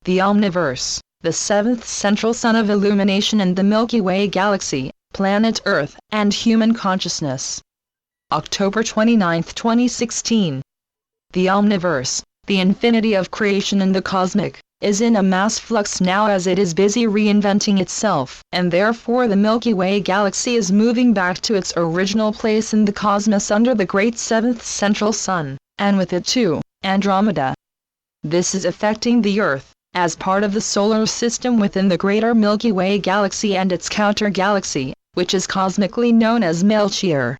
the Omniverse, the seventh central sun of illumination in the Milky Way galaxy, planet Earth, and human consciousness. October 29, 2016. The Omniverse, the infinity of creation in the cosmic, is in a mass flux now as it is busy reinventing itself, and therefore the Milky Way galaxy is moving back to its original place in the cosmos under the great seventh central sun, and with it too, Andromeda. This is affecting the Earth, as part of the solar system within the greater Milky Way galaxy and its counter-galaxy, which is cosmically known as Milkyway.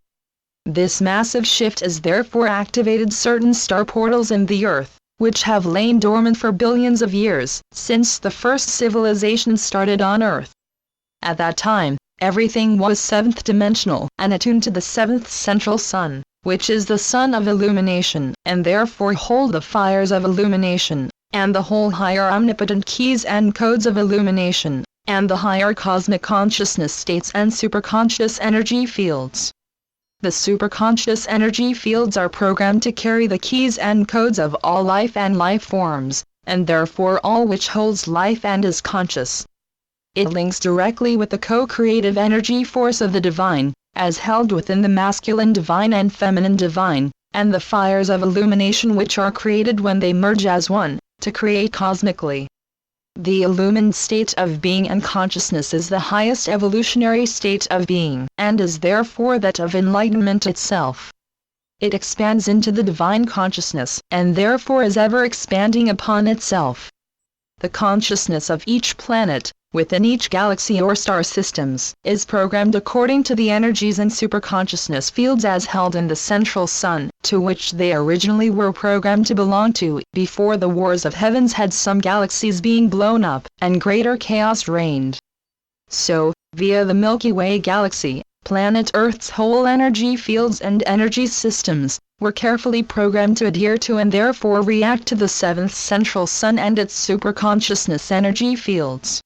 This massive shift has therefore activated certain star portals in the Earth, which have lain dormant for billions of years, since the first civilization started on Earth. At that time, everything was seventh-dimensional and attuned to the seventh central sun, which is the sun of illumination, and therefore hold the fires of illumination, and the whole higher omnipotent keys and codes of illumination, and the higher cosmic consciousness states and superconscious energy fields. The superconscious energy fields are programmed to carry the keys and codes of all life and life forms, and therefore all which holds life and is conscious. It links directly with the co-creative energy force of the divine, as held within the masculine divine and feminine divine, and the fires of illumination which are created when they merge as one, to create cosmically. The illumined state of being and consciousness is the highest evolutionary state of being, and is therefore that of enlightenment itself. It expands into the divine consciousness, and therefore is ever expanding upon itself. The consciousness of each planet, within each galaxy or star systems, is programmed according to the energies and superconsciousness fields as held in the central sun, to which they originally were programmed to belong to, before the wars of heavens had some galaxies being blown up, and greater chaos reigned. So, via the Milky Way galaxy, planet Earth's whole energy fields and energy systems, were carefully programmed to adhere to and therefore react to the seventh central sun and its superconsciousness energy fields.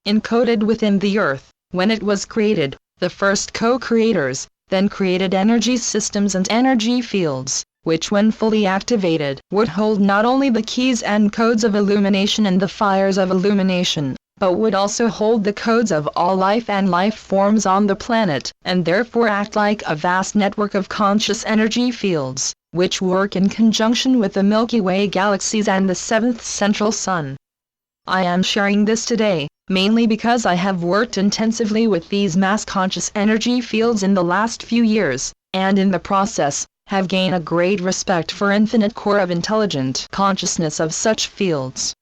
Encoded within the Earth, when it was created, the first co-creators, then created energy systems and energy fields, which when fully activated, would hold not only the keys and codes of illumination and the fires of illumination, but would also hold the codes of all life and life forms on the planet, and therefore act like a vast network of conscious energy fields, which work in conjunction with the Milky Way galaxies and the seventh central sun. I am sharing this today, mainly because I have worked intensively with these mass conscious energy fields in the last few years, and in the process, have gained a great respect for infinite core of intelligent consciousness of such fields.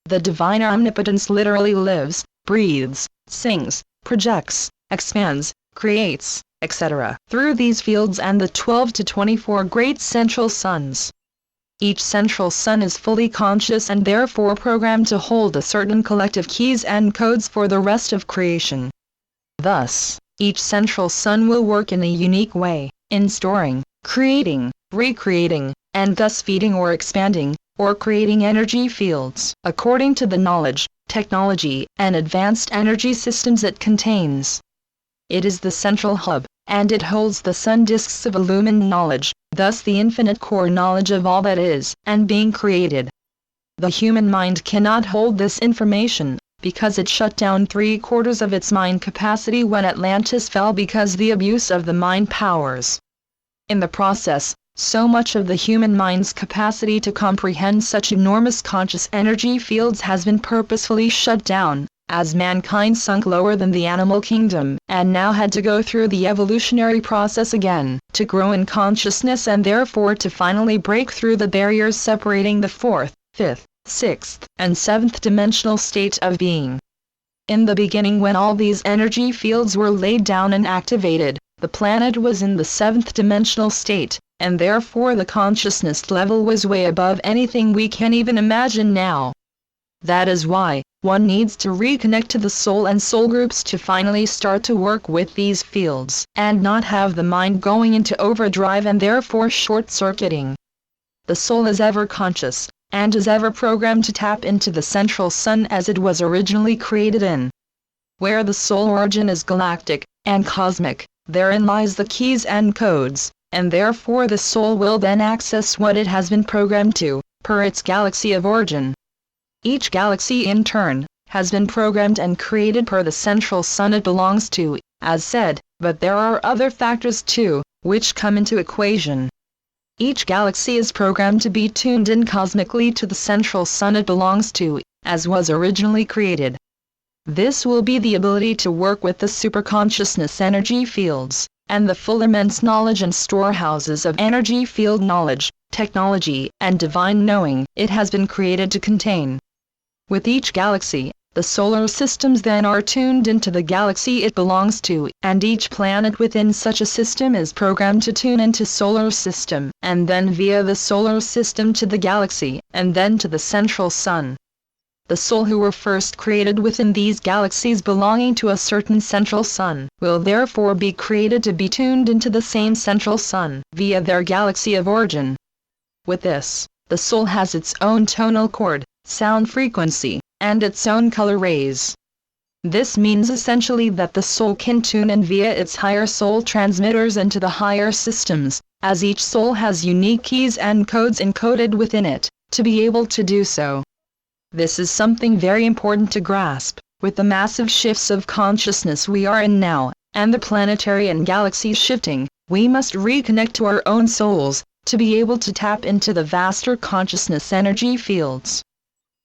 The divine omnipotence literally lives, breathes, sings, projects, expands, creates, etc., through these fields and the 12 to 24 great central suns. Each central sun is fully conscious and therefore programmed to hold a certain collective keys and codes for the rest of creation. Thus, each central sun will work in a unique way, in storing, creating, recreating, and thus feeding or expanding, or creating energy fields, according to the knowledge, technology, and advanced energy systems it contains. It is the central hub, and it holds the sun disks of illumined knowledge, thus the infinite core knowledge of all that is, and being created. The human mind cannot hold this information, because it shut down 3/4 of its mind capacity when Atlantis fell because the abuse of the mind powers. In the process, so much of the human mind's capacity to comprehend such enormous conscious energy fields has been purposefully shut down, as mankind sunk lower than the animal kingdom, and now had to go through the evolutionary process again, to grow in consciousness and therefore to finally break through the barriers separating the fourth, fifth, sixth, and seventh dimensional state of being. In the beginning, when all these energy fields were laid down and activated, the planet was in the seventh dimensional state, and therefore the consciousness level was way above anything we can even imagine now. That is why, one needs to reconnect to the soul and soul groups to finally start to work with these fields, and not have the mind going into overdrive and therefore short-circuiting. The soul is ever conscious, and is ever programmed to tap into the central sun as it was originally created in. Where the soul origin is galactic, and cosmic, therein lies the keys and codes, and therefore the soul will then access what it has been programmed to, per its galaxy of origin. Each galaxy in turn has been programmed and created per the central sun it belongs to, as said, but there are other factors too, which come into equation. Each galaxy is programmed to be tuned in cosmically to the central sun it belongs to, as was originally created. This will be the ability to work with the superconsciousness energy fields, and the full immense knowledge and storehouses of energy field knowledge, technology, and divine knowing it has been created to contain. With each galaxy, the solar systems then are tuned into the galaxy it belongs to, and each planet within such a system is programmed to tune into solar system, and then via the solar system to the galaxy, and then to the central sun. The soul who were first created within these galaxies belonging to a certain central sun will therefore be created to be tuned into the same central sun via their galaxy of origin. With this, the soul has its own tonal chord, sound frequency, and its own color rays. This means essentially that the soul can tune in via its higher soul transmitters into the higher systems, as each soul has unique keys and codes encoded within it, to be able to do so. This is something very important to grasp, with the massive shifts of consciousness we are in now, and the planetary and galaxy shifting, we must reconnect to our own souls, to be able to tap into the vaster consciousness energy fields.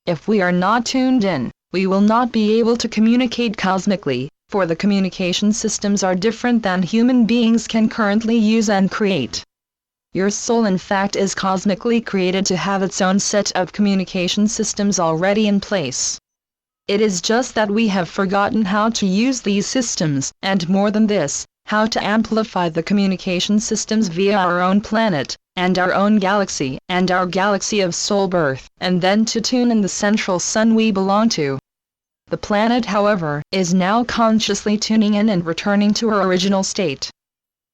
If we are not tuned in, we will not be able to communicate cosmically, for the communication systems are different than human beings can currently use and create. Your soul in fact is cosmically created to have its own set of communication systems already in place. It is just that we have forgotten how to use these systems, and more than this, how to amplify the communication systems via our own planet, and our own galaxy, and our galaxy of soul birth, and then to tune in the central sun we belong to. The planet, however, is now consciously tuning in and returning to her original state.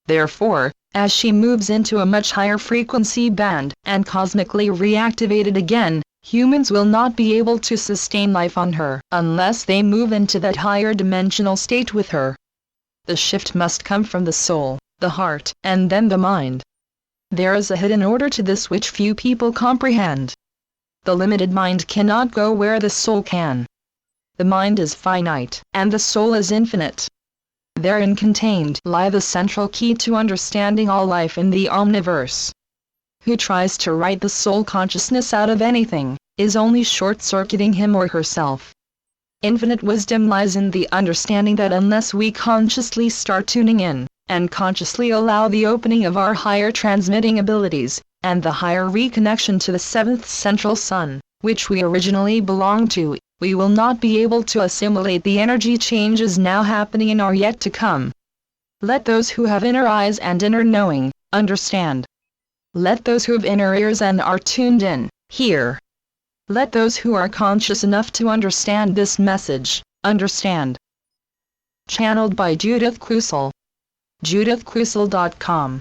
Therefore, as she moves into a much higher frequency band, and cosmically reactivated again, humans will not be able to sustain life on her, unless they move into that higher dimensional state with her. The shift must come from the soul, the heart, and then the mind. There is a hidden order to this which few people comprehend. The limited mind cannot go where the soul can. The mind is finite, and the soul is infinite. Therein contained lie the central key to understanding all life in the Omniverse. Who tries to write the soul consciousness out of anything, is only short-circuiting him or herself. Infinite wisdom lies in the understanding that unless we consciously start tuning in, and consciously allow the opening of our higher transmitting abilities, and the higher reconnection to the seventh central sun, which we originally belonged to, we will not be able to assimilate the energy changes now happening and are yet to come. Let those who have inner eyes and inner knowing, understand. Let those who have inner ears and are tuned in, hear. Let those who are conscious enough to understand this message, understand. Channeled by Judith Crusoe. JudithCrusoe.com